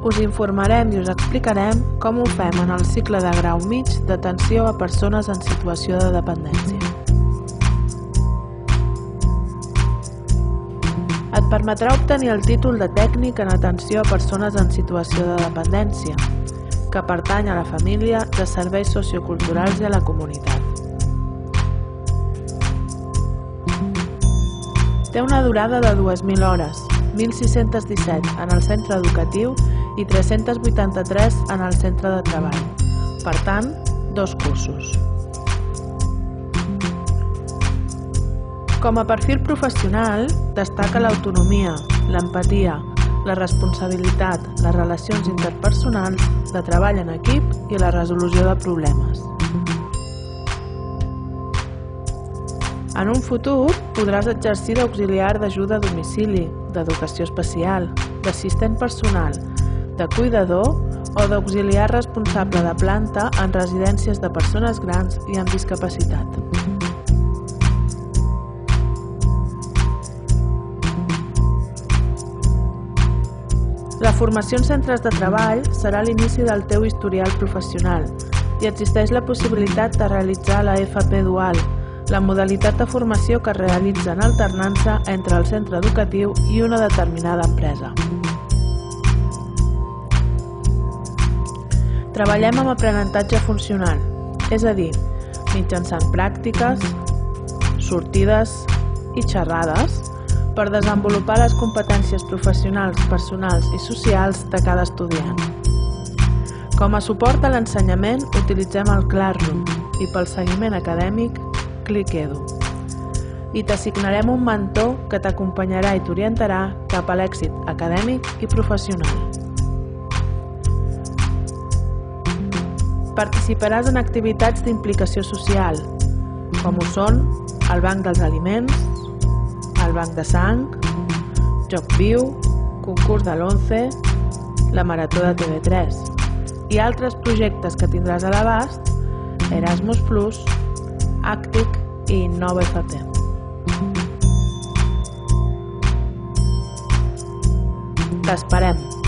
Us informarem i us explicarem com ho fem en el cicle de grau mig d'atenció a persones en situació de dependència. Et permetrà obtenir el títol de tècnic en atenció a persones en situació de dependència, que pertany a la família de serveis socioculturals i a la comunitat. Té una durada de 2.000 hores, 1.617 en el centre educatiu i 383 en el centre de treball. Per tant, 2 cursos. Com a perfil professional, destaca l'autonomia, l'empatia, la responsabilitat, les relacions interpersonals, de treball en equip i la resolució de problemes. En un futur podràs exercir d'auxiliar d'ajuda a domicili, d'educació especial, d'assistent personal, de cuidador o d'auxiliar responsable de planta en residències de persones grans i amb discapacitat. La formació en centres de treball serà l'inici del teu historial professional i existeix la possibilitat de realitzar la FP Dual, la modalitat de formació que es realitza en alternança entre el centre educatiu i una determinada empresa. Treballem amb aprenentatge funcional, és a dir, mitjançant pràctiques, sortides i xerrades per desenvolupar les competències professionals, personals i socials de cada estudiant. Com a suport a l'ensenyament utilitzem el Classroom i pel seguiment acadèmic ClickEdu. I t'assignarem un mentor que t'acompanyarà i t'orientarà cap a l'èxit acadèmic i professional. Participaràs en activitats d'implicació social, com ho són el Banc dels Aliments, el Banc de Sang, Joc Viu, concurs de l'11, la Marató de TV3 i altres projectes que tindràs a l'abast, Erasmus+, Àctic i Innova FP. T'esperem!